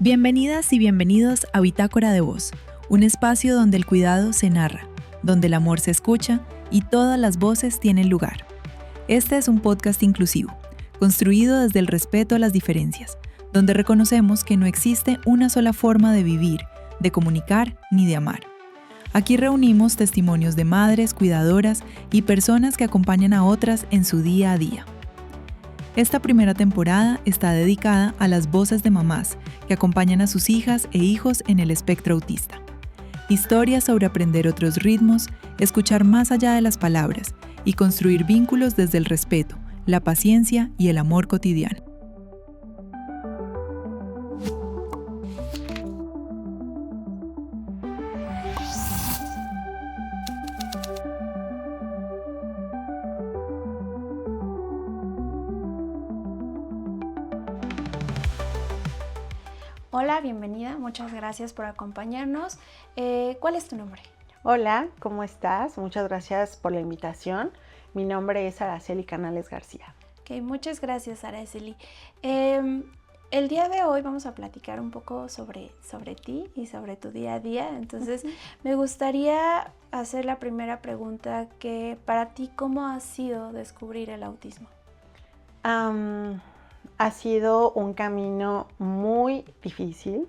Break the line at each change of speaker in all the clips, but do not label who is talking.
Bienvenidas y bienvenidos a Bitácora de Voz, un espacio donde el cuidado se narra, donde el amor se escucha y todas las voces tienen lugar. Este es un podcast inclusivo, construido desde el respeto a las diferencias, donde reconocemos que no existe una sola forma de vivir, de comunicar ni de amar. Aquí reunimos testimonios de madres, cuidadoras y personas que acompañan a otras en su día a día. Esta primera temporada está dedicada a las voces de mamás que acompañan a sus hijas e hijos en el espectro autista. Historias sobre aprender otros ritmos, escuchar más allá de las palabras y construir vínculos desde el respeto, la paciencia y el amor cotidiano.
Hola, bienvenida, muchas gracias por acompañarnos. ¿Cuál es tu nombre?
Hola, ¿cómo estás? Muchas gracias por la invitación. Mi nombre es Araceli Canales García.
Ok, muchas gracias, Araceli. El día de hoy vamos a platicar un poco sobre ti y sobre tu día a día. Entonces, me gustaría hacer la primera pregunta, que para ti, ¿cómo ha sido descubrir el autismo?
Ha sido un camino muy difícil,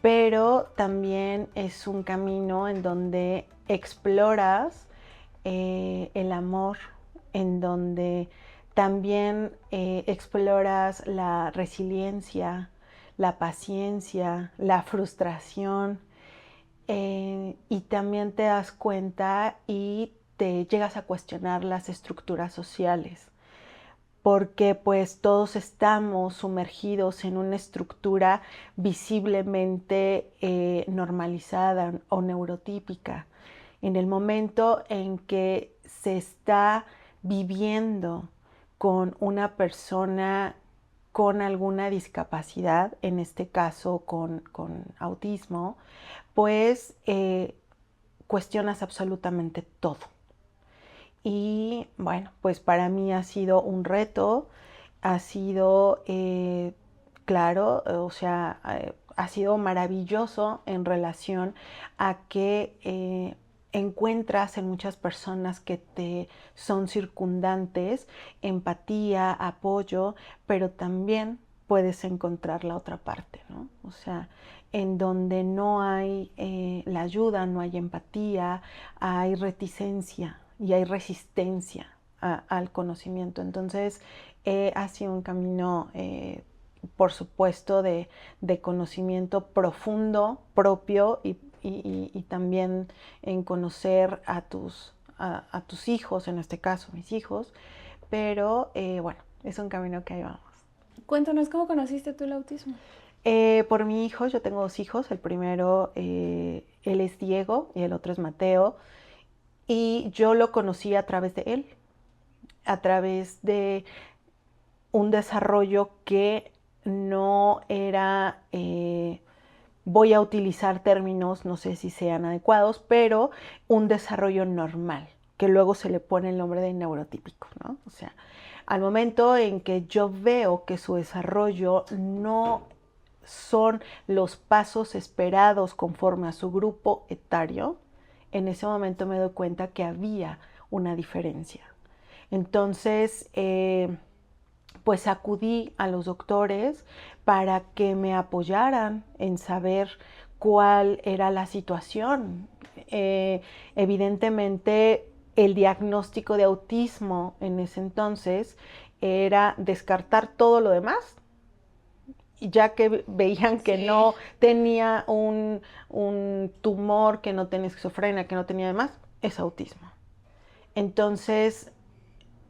pero también es un camino en donde exploras el amor, en donde también exploras la resiliencia, la paciencia, la frustración, y también te das cuenta y te llegas a cuestionar las estructuras sociales, porque pues todos estamos sumergidos en una estructura visiblemente normalizada o neurotípica. En el momento en que se está viviendo con una persona con alguna discapacidad, en este caso con autismo, pues cuestionas absolutamente todo. Y bueno, pues para mí ha sido un reto, ha sido, claro, ha sido maravilloso en relación a que encuentras en muchas personas que te son circundantes empatía, apoyo, pero también puedes encontrar la otra parte, ¿no? O sea, en donde no hay la ayuda, no hay empatía, hay reticencia y hay resistencia al conocimiento. Entonces, ha sido un camino, por supuesto, de conocimiento profundo, propio y también en conocer a tus hijos, en este caso, mis hijos. Pero, bueno, es un camino que ahí vamos.
Cuéntanos, ¿cómo conociste tú el autismo?
Por mi hijo, yo tengo 2 hijos. El primero, él es Diego y el otro es Mateo. Y yo lo conocí a través de él, a través de un desarrollo que no era, voy a utilizar términos, no sé si sean adecuados, pero un desarrollo normal, que luego se le pone el nombre de neurotípico, ¿no? O sea, al momento en que yo veo que su desarrollo no son los pasos esperados conforme a su grupo etario, en ese momento me doy cuenta que había una diferencia. Entonces, pues acudí a los doctores para que me apoyaran en saber cuál era la situación. Evidentemente, el diagnóstico de autismo en ese entonces era descartar todo lo demás, ya que veían que sí, no tenía un tumor, que no tenía esquizofrenia, que no tenía demás, es autismo. Entonces,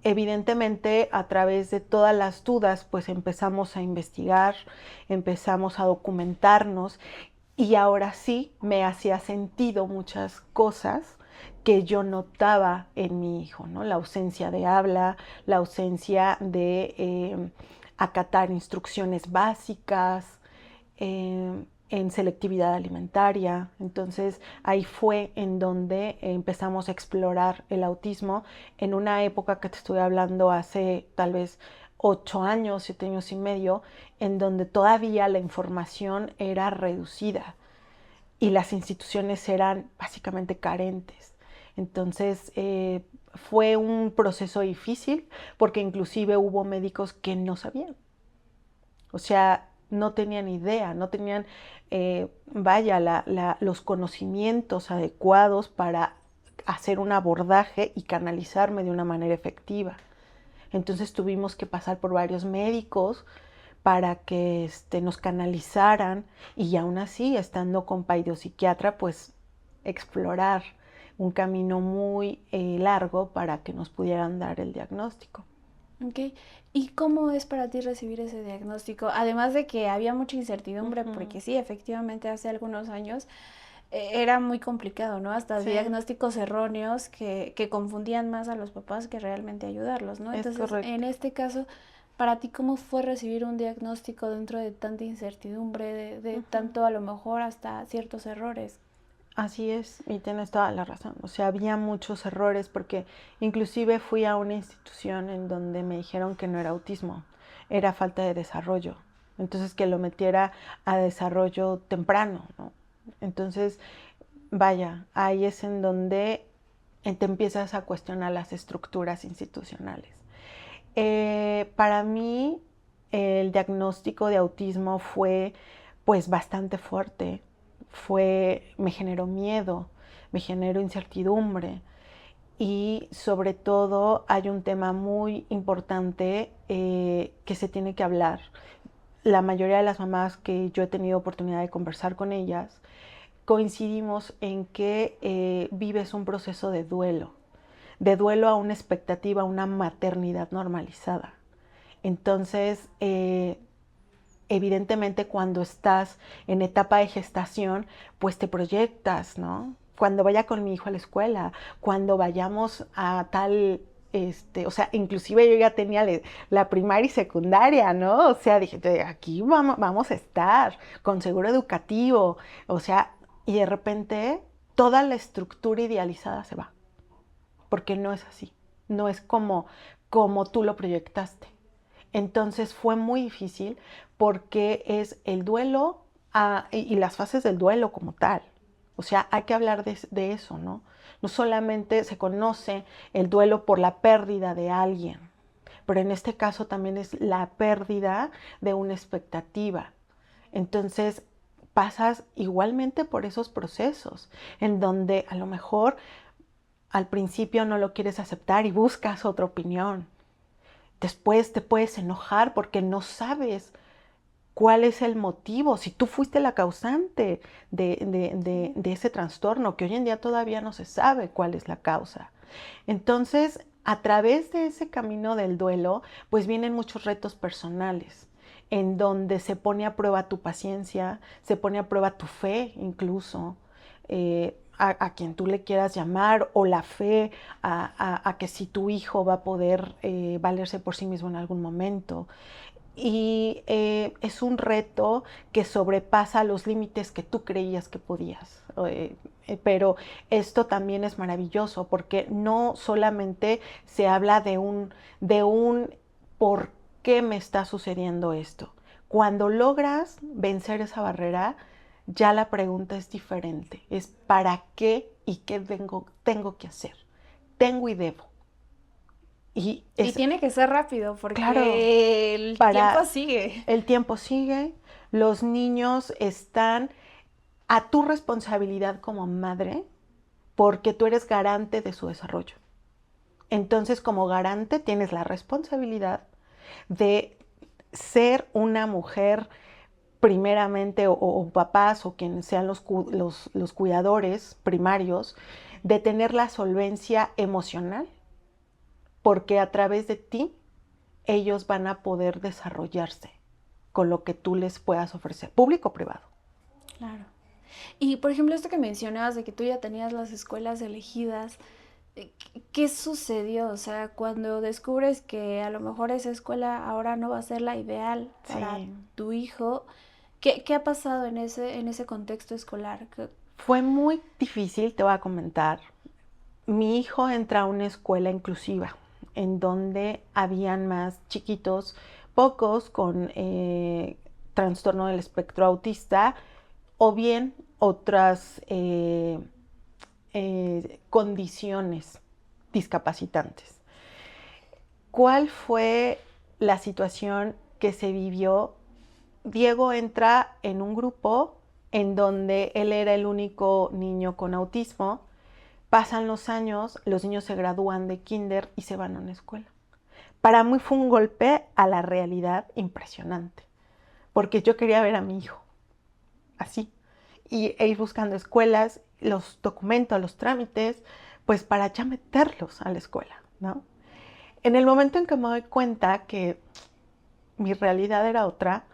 evidentemente, a través de todas las dudas, pues empezamos a investigar, empezamos a documentarnos, y ahora sí me hacía sentido muchas cosas que yo notaba en mi hijo, ¿no? La ausencia de habla, la ausencia de acatar instrucciones básicas, en selectividad alimentaria. Entonces ahí fue en donde empezamos a explorar el autismo en una época que te estoy hablando hace tal vez 8 años, 7 años y medio, en donde todavía la información era reducida y las instituciones eran básicamente carentes. Entonces fue un proceso difícil porque inclusive hubo médicos que no sabían. O sea, no tenían idea, no tenían, los conocimientos adecuados para hacer un abordaje y canalizarme de una manera efectiva. Entonces tuvimos que pasar por varios médicos para que nos canalizaran y aún así, estando con psiquiatra, pues explorar un camino muy largo para que nos pudieran dar el diagnóstico.
Ok, ¿y cómo es para ti recibir ese diagnóstico? Además de que había mucha incertidumbre, porque sí, efectivamente hace algunos años era muy complicado, ¿no? Hasta diagnósticos erróneos que confundían más a los papás que realmente ayudarlos, ¿no? Entonces, correcto. En este caso, para ti, ¿cómo fue recibir un diagnóstico dentro de tanta incertidumbre, de tanto a lo mejor hasta ciertos errores?
Así es, y tienes toda la razón. O sea, había muchos errores porque inclusive fui a una institución en donde me dijeron que no era autismo, era falta de desarrollo. Entonces, que lo metiera a desarrollo temprano, ¿no? Entonces, vaya, ahí es en donde te empiezas a cuestionar las estructuras institucionales. Para mí, el diagnóstico de autismo fue pues bastante fuerte. Me generó miedo, me generó incertidumbre y sobre todo hay un tema muy importante que se tiene que hablar. La mayoría de las mamás que yo he tenido oportunidad de conversar con ellas coincidimos en que vives un proceso de duelo a una expectativa, a una maternidad normalizada. Entonces, evidentemente cuando estás en etapa de gestación, pues te proyectas, ¿no? Cuando vaya con mi hijo a la escuela, cuando vayamos a tal, o sea, inclusive yo ya tenía la primaria y secundaria, ¿no? O sea, dije, aquí vamos a estar con seguro educativo, o sea, y de repente toda la estructura idealizada se va, porque no es así, no es como tú lo proyectaste. Entonces fue muy difícil porque es el duelo y las fases del duelo como tal. O sea, hay que hablar de eso, ¿no? No solamente se conoce el duelo por la pérdida de alguien, pero en este caso también es la pérdida de una expectativa. Entonces pasas igualmente por esos procesos en donde a lo mejor al principio no lo quieres aceptar y buscas otra opinión. Después te puedes enojar porque no sabes cuál es el motivo, si tú fuiste la causante de ese trastorno, que hoy en día todavía no se sabe cuál es la causa. Entonces, a través de ese camino del duelo, pues vienen muchos retos personales, en donde se pone a prueba tu paciencia, se pone a prueba tu fe incluso, a quien tú le quieras llamar, o la fe a que si tu hijo va a poder valerse por sí mismo en algún momento. Y es un reto que sobrepasa los límites que tú creías que podías. Pero esto también es maravilloso porque no solamente se habla de un por qué me está sucediendo esto. Cuando logras vencer esa barrera, ya la pregunta es diferente. Es ¿para qué y qué tengo que hacer? Tengo y debo.
Y tiene que ser rápido porque claro, el tiempo sigue.
El tiempo sigue, los niños están a tu responsabilidad como madre porque tú eres garante de su desarrollo. Entonces, como garante tienes la responsabilidad de ser una mujer primeramente o papás o quienes sean los cuidadores primarios, de tener la solvencia emocional, porque a través de ti ellos van a poder desarrollarse con lo que tú les puedas ofrecer, público o privado.
Claro. Y por ejemplo, esto que mencionabas de que tú ya tenías las escuelas elegidas, ¿qué sucedió? O sea, cuando descubres que a lo mejor esa escuela ahora no va a ser la ideal para tu hijo, ¿qué ha pasado en ese contexto escolar?
Fue muy difícil, te voy a comentar. Mi hijo entra a una escuela inclusiva, en donde habían más chiquitos, pocos con trastorno del espectro autista o bien otras condiciones discapacitantes. ¿Cuál fue la situación que se vivió? Diego entra en un grupo en donde él era el único niño con autismo. Pasan los años, los niños se gradúan de kinder y se van a una escuela. Para mí fue un golpe a la realidad impresionante, porque yo quería ver a mi hijo así e ir buscando escuelas, los documentos, los trámites, pues para ya meterlos a la escuela, ¿no? En el momento en que me doy cuenta que mi realidad era otra,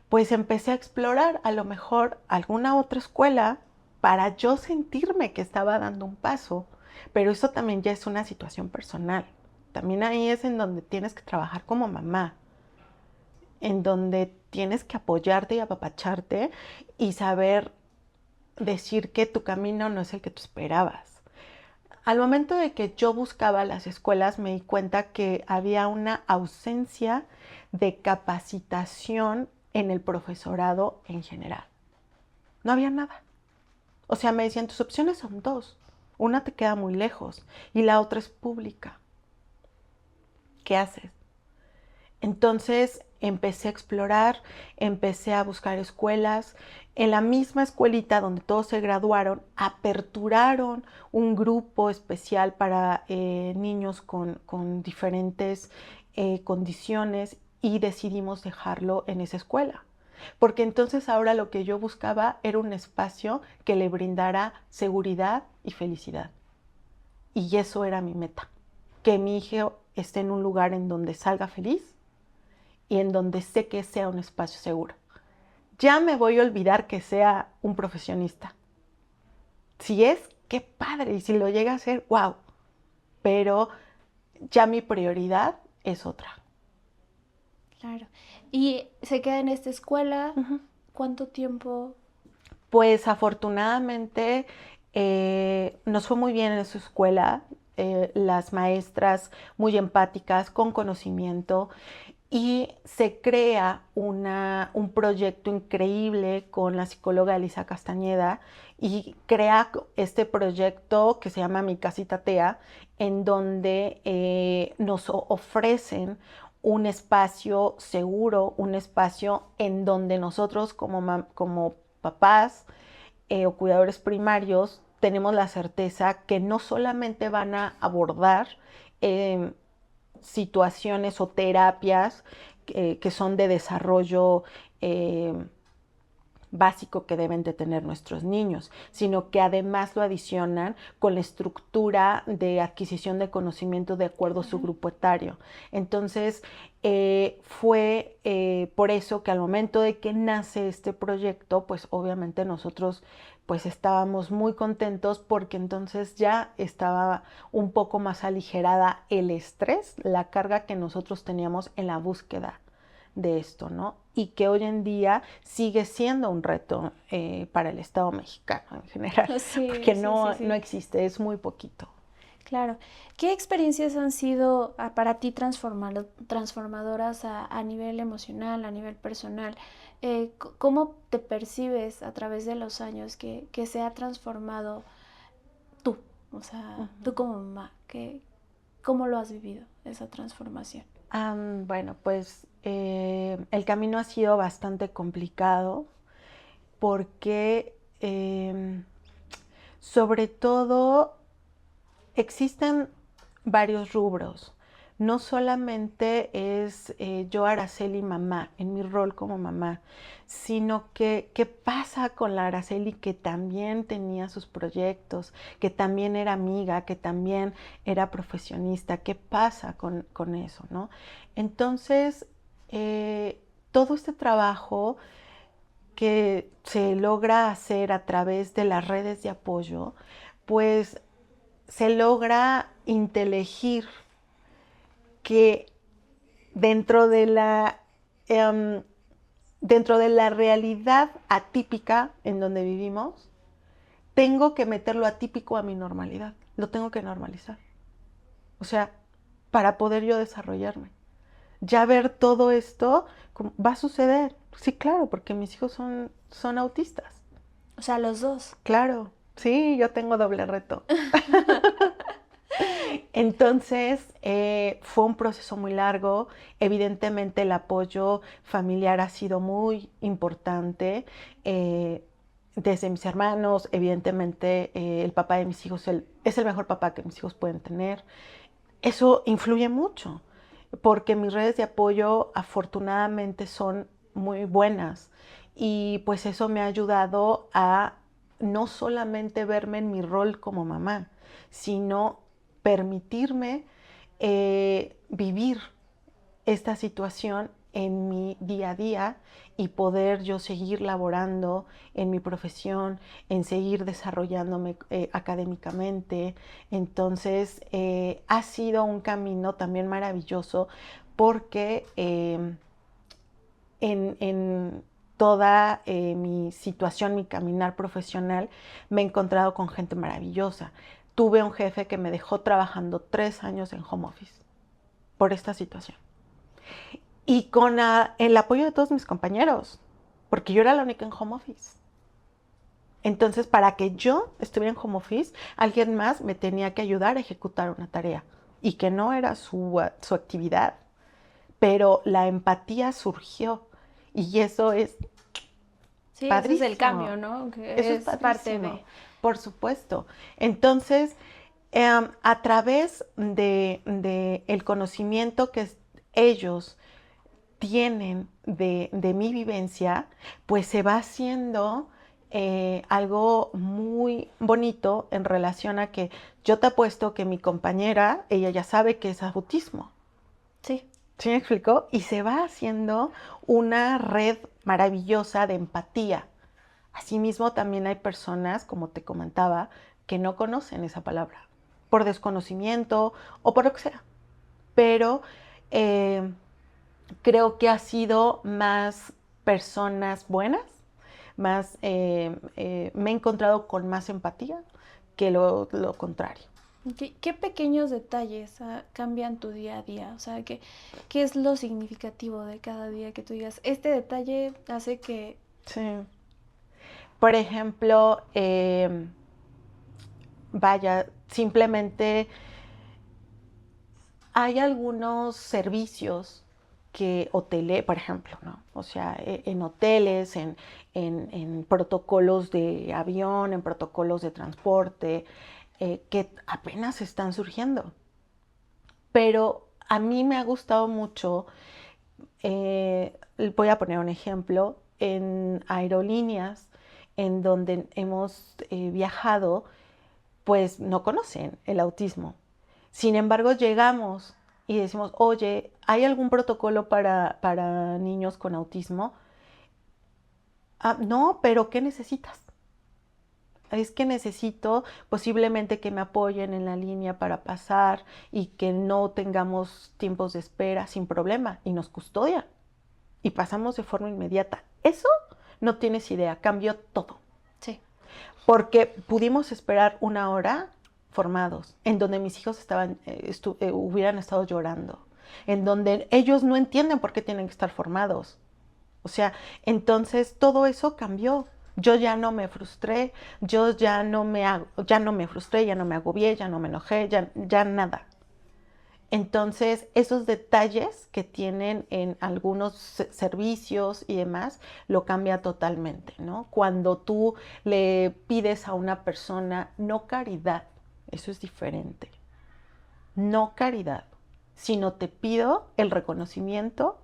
pues empecé a explorar a lo mejor alguna otra escuela para yo sentirme que estaba dando un paso, pero eso también ya es una situación personal. También ahí es en donde tienes que trabajar como mamá, en donde tienes que apoyarte y apapacharte y saber decir que tu camino no es el que tú esperabas. Al momento de que yo buscaba las escuelas, me di cuenta que había una ausencia de capacitación en el profesorado en general. No había nada. O sea, me decían, tus opciones son dos. Una te queda muy lejos y la otra es pública. ¿Qué haces? Entonces empecé a explorar, empecé a buscar escuelas. En la misma escuelita donde todos se graduaron, aperturaron un grupo especial para niños con diferentes condiciones y decidimos dejarlo en esa escuela. Porque entonces ahora lo que yo buscaba era un espacio que le brindara seguridad y felicidad. Y eso era mi meta, que mi hijo esté en un lugar en donde salga feliz y en donde sé que sea un espacio seguro. Ya me voy a olvidar que sea un profesionista. Si es, qué padre, y si lo llega a ser, wow. Pero ya mi prioridad es otra.
Claro. ¿Y se queda en esta escuela?
Uh-huh.
¿Cuánto tiempo?
Pues afortunadamente nos fue muy bien en su escuela. Las maestras muy empáticas, con conocimiento. Y se crea un proyecto increíble con la psicóloga Elisa Castañeda y crea este proyecto que se llama Mi Casita TEA, en donde nos ofrecen un espacio seguro, un espacio en donde nosotros como papás o cuidadores primarios tenemos la certeza que no solamente van a abordar situaciones o terapias que son de desarrollo básico que deben de tener nuestros niños, sino que además lo adicionan con la estructura de adquisición de conocimiento de acuerdo a su grupo etario. Entonces, fue por eso que al momento de que nace este proyecto, pues obviamente nosotros pues estábamos muy contentos porque entonces ya estaba un poco más aligerada el estrés, la carga que nosotros teníamos en la búsqueda de esto, ¿no? Y que hoy en día sigue siendo un reto para el Estado mexicano en general,
Sí,
porque
sí,
no existe, es muy poquito.
Claro. ¿Qué experiencias han sido para ti transformadoras a nivel emocional, a nivel personal? ¿Cómo te percibes a través de los años que se ha transformado tú? O sea, tú como mamá, ¿cómo lo has vivido, esa transformación?
Bueno, pues el camino ha sido bastante complicado porque sobre todo existen varios rubros. No solamente es yo, Araceli, mamá, en mi rol como mamá, sino que qué pasa con la Araceli que también tenía sus proyectos, que también era amiga, que también era profesionista, qué pasa con eso, ¿no? Entonces, todo este trabajo que se logra hacer a través de las redes de apoyo, pues se logra inteligir que dentro de la realidad atípica en donde vivimos, tengo que meter lo atípico a mi normalidad, lo tengo que normalizar. O sea, para poder yo desarrollarme. Ya ver todo esto va a suceder. Sí, claro, porque mis hijos son autistas.
O sea, los dos.
Claro, sí, yo tengo doble reto. Entonces, fue un proceso muy largo. Evidentemente, el apoyo familiar ha sido muy importante. Desde mis hermanos, evidentemente, el papá de mis hijos es el mejor papá que mis hijos pueden tener. Eso influye mucho, porque mis redes de apoyo afortunadamente son muy buenas. Y pues eso me ha ayudado a no solamente verme en mi rol como mamá, sino permitirme vivir esta situación en mi día a día y poder yo seguir laborando en mi profesión, en seguir desarrollándome académicamente. Entonces, ha sido un camino también maravilloso porque en toda mi situación, mi caminar profesional, me he encontrado con gente maravillosa. Tuve un jefe que me dejó trabajando 3 años en home office por esta situación. Y con el apoyo de todos mis compañeros, porque yo era la única en home office. Entonces, para que yo estuviera en home office, alguien más me tenía que ayudar a ejecutar una tarea y que no era su actividad. Pero la empatía surgió y eso es
Sí,
padrísimo.
ese es el cambio, ¿no? Que
Eso
es parte de...
Por supuesto. Entonces, a través de el conocimiento que ellos tienen de mi vivencia, pues se va haciendo algo muy bonito en relación a que yo te apuesto que mi compañera, ella ya sabe que es autismo.
Sí.
¿Sí me explicó? Y se va haciendo una red maravillosa de empatía. Asimismo, también hay personas, como te comentaba, que no conocen esa palabra, por desconocimiento o por lo que sea. Pero creo que ha sido más personas buenas, más, me he encontrado con más empatía que lo contrario.
¿Qué pequeños detalles cambian tu día a día? O sea, ¿qué es lo significativo de cada día que tú digas? Este detalle hace que...
Sí. Por ejemplo, vaya, simplemente hay algunos servicios que por ejemplo, ¿no? O sea, en hoteles, en protocolos de avión, en protocolos de transporte, que apenas están surgiendo. Pero a mí me ha gustado mucho, voy a poner un ejemplo, en aerolíneas en donde hemos viajado, pues no conocen el autismo. Sin embargo, llegamos y decimos, oye, ¿hay algún protocolo para niños con autismo? No, pero ¿qué necesitas? Es que necesito posiblemente que me apoyen en la línea para pasar y que no tengamos tiempos de espera sin problema y nos custodian y pasamos de forma inmediata. Eso no tienes idea, cambió todo.
Sí.
Porque pudimos esperar 1 hora formados, en donde mis hijos hubieran estado llorando, en donde ellos no entienden por qué tienen que estar formados. O sea, entonces todo eso cambió. Yo ya no me frustré, ya no me frustré, ya no me agobié, ya no me enojé, ya nada. Entonces, esos detalles que tienen en algunos servicios y demás, lo cambia totalmente, ¿no? Cuando tú le pides a una persona, no caridad, eso es diferente, no caridad, sino te pido el reconocimiento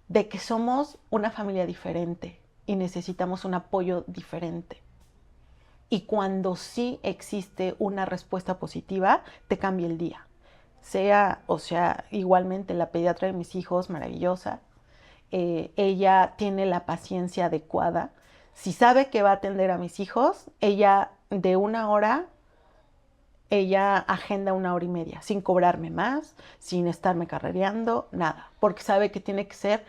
de que somos una familia diferente y necesitamos un apoyo diferente. Y cuando sí existe una respuesta positiva, te cambia el día. Igualmente la pediatra de mis hijos, maravillosa, ella tiene la paciencia adecuada. Si sabe que va a atender a mis hijos, ella de 1 hora, ella agenda 1 hora y media, sin cobrarme más, sin estarme carrereando, nada, porque sabe que tiene que ser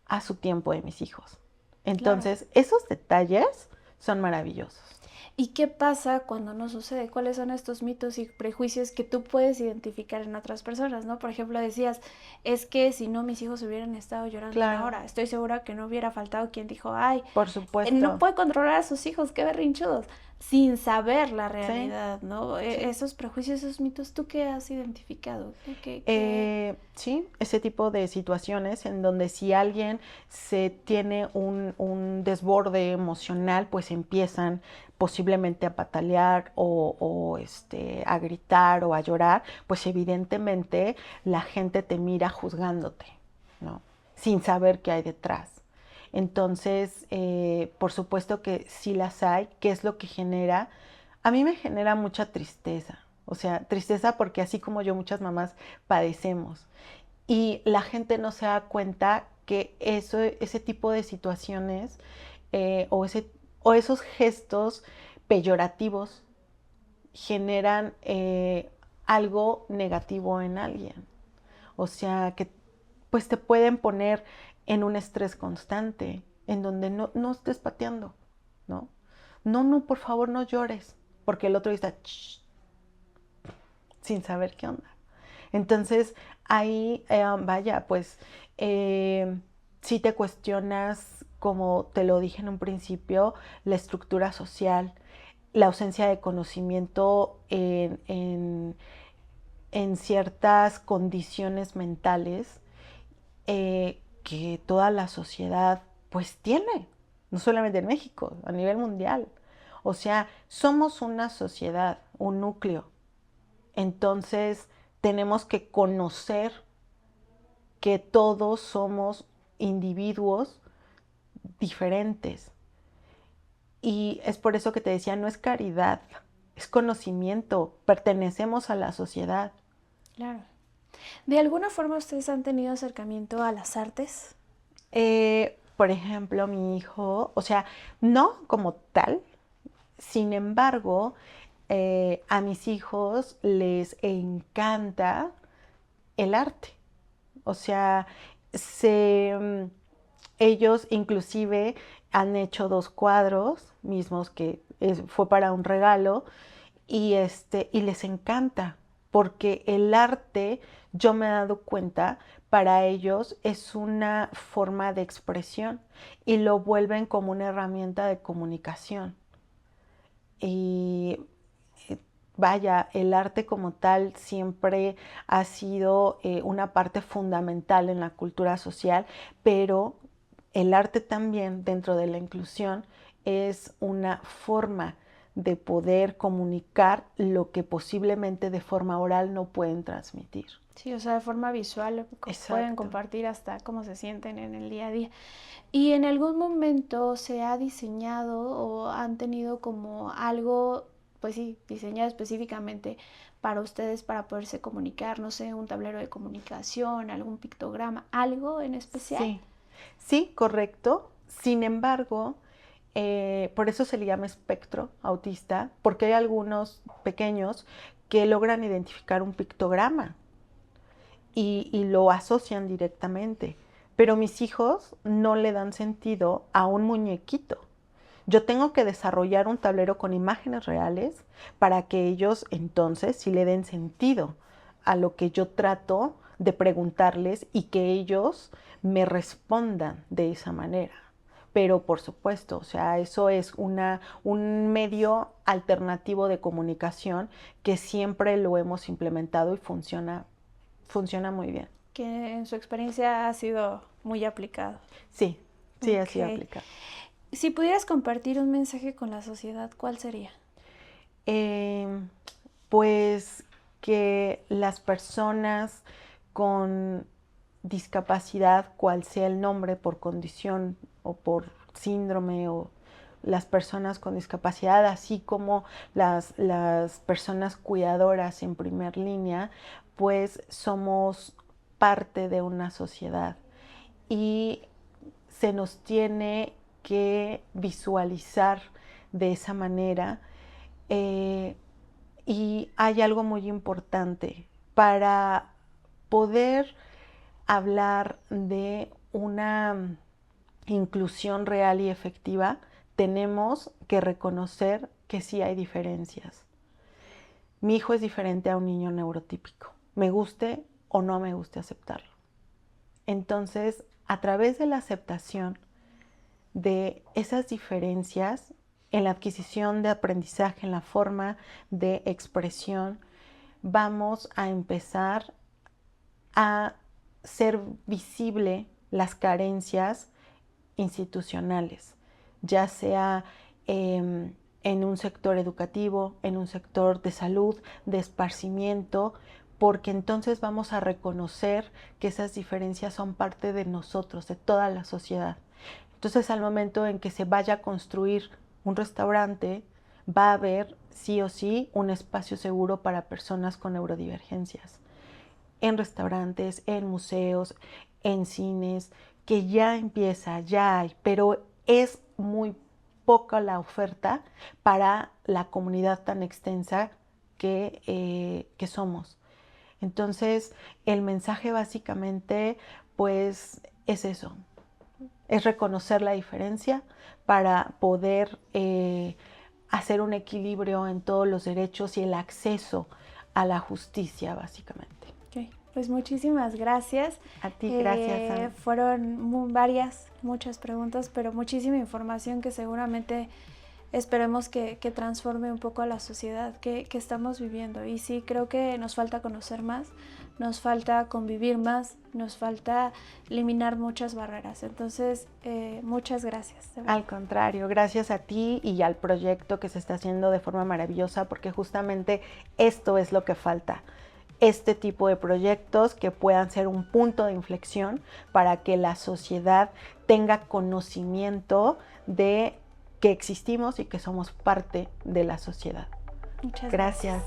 a su tiempo de mis hijos. Entonces, claro, esos detalles son maravillosos.
¿Y qué pasa cuando no sucede? ¿Cuáles son estos mitos y prejuicios que tú puedes identificar en otras personas, ¿no? Por ejemplo, decías, es que si no mis hijos hubieran estado llorando
Claro.
ahora, estoy segura que no hubiera faltado quien dijo, ay,
Por
no
supuesto.
puede controlar a sus hijos, qué berrinchudos, sin saber la
Sí,
realidad, ¿no?
sí.
Esos prejuicios, esos mitos, ¿tú qué has identificado?
Sí, ese tipo de situaciones en donde si alguien se tiene un desborde emocional, pues empiezan posiblemente a patalear o a gritar o a llorar, pues evidentemente la gente te mira juzgándote, ¿no? Sin saber qué hay detrás. Entonces, por supuesto que sí las hay. ¿Qué es lo que genera? A mí me genera mucha tristeza. O sea, tristeza porque así como yo, muchas mamás padecemos. Y la gente no se da cuenta que ese tipo de situaciones o esos gestos peyorativos generan algo negativo en alguien. O sea, que pues te pueden poner en un estrés constante, en donde no estés pateando, ¿no? No, por favor, no llores, porque el otro está sin saber qué onda. Entonces, ahí, vaya, pues, si te cuestionas, como te lo dije en un principio, la estructura social, la ausencia de conocimiento en ciertas condiciones mentales que toda la sociedad pues tiene, no solamente en México, a nivel mundial. O sea, somos una sociedad, un núcleo. Entonces, tenemos que conocer que todos somos individuos diferentes. Y es por eso que te decía, no es caridad, es conocimiento, pertenecemos a la sociedad.
Claro. ¿De alguna forma ustedes han tenido acercamiento a las artes?
Por ejemplo, mi hijo, o sea, no como tal, sin embargo, a mis hijos les encanta el arte. O sea, ellos inclusive han hecho 2 cuadros mismos que fue para un regalo y les encanta porque el arte, yo me he dado cuenta, para ellos es una forma de expresión y lo vuelven como una herramienta de comunicación. Y vaya, el arte como tal siempre ha sido una parte fundamental en la cultura social, pero el arte también dentro de la inclusión es una forma de poder comunicar lo que posiblemente de forma oral no pueden transmitir.
Sí, o sea, de forma visual
Exacto.
Pueden compartir hasta cómo se sienten en el día a día. ¿Y en algún momento se ha diseñado o han tenido como algo, pues sí, diseñado específicamente para ustedes para poderse comunicar? No sé, un tablero de comunicación, algún pictograma, algo en especial.
Sí, sí, correcto. Sin embargo, por eso se le llama espectro autista, porque hay algunos pequeños que logran identificar un pictograma y lo asocian directamente. Pero mis hijos no le dan sentido a un muñequito. Yo tengo que desarrollar un tablero con imágenes reales para que ellos entonces sí le den sentido a lo que yo trato de preguntarles y que ellos me respondan de esa manera. Pero por supuesto, o sea, eso es un medio alternativo de comunicación que siempre lo hemos implementado y funciona muy bien.
Que en su experiencia ha sido muy aplicado.
Sí, sí, ha sido aplicado.
Si pudieras compartir un mensaje con la sociedad, ¿cuál sería?
Pues que las personas con discapacidad, cual sea el nombre, por condición o por síndrome, o las personas con discapacidad, así como las personas cuidadoras en primer línea, pues somos parte de una sociedad y se nos tiene que visualizar de esa manera. Y hay algo muy importante para poder hablar de una inclusión real y efectiva. Tenemos que reconocer que sí hay diferencias. Mi hijo es diferente a un niño neurotípico, me guste o no me guste aceptarlo. Entonces, a través de la aceptación de esas diferencias en la adquisición de aprendizaje, en la forma de expresión, vamos a empezar a ser visible las carencias institucionales, ya sea en un sector educativo, en un sector de salud, de esparcimiento, porque entonces vamos a reconocer que esas diferencias son parte de nosotros, de toda la sociedad. Entonces, al momento en que se vaya a construir un restaurante, va a haber sí o sí un espacio seguro para personas con neurodivergencias. En restaurantes, en museos, en cines, que ya empieza, ya hay, pero es muy poca la oferta para la comunidad tan extensa que somos. Entonces, el mensaje básicamente, pues, es eso, es reconocer la diferencia para poder hacer un equilibrio en todos los derechos y el acceso a la justicia, básicamente.
Okay. Pues muchísimas gracias.
A ti, gracias, Ana.
Fueron muchas preguntas, pero muchísima información que seguramente esperemos que transforme un poco a la sociedad que estamos viviendo. Y sí, creo que nos falta conocer más, nos falta convivir más, nos falta eliminar muchas barreras. Entonces, muchas gracias.
Al contrario, gracias a ti y al proyecto que se está haciendo de forma maravillosa, porque justamente esto es lo que falta. Este tipo de proyectos que puedan ser un punto de inflexión para que la sociedad tenga conocimiento de que existimos y que somos parte de la sociedad.
Muchas
gracias.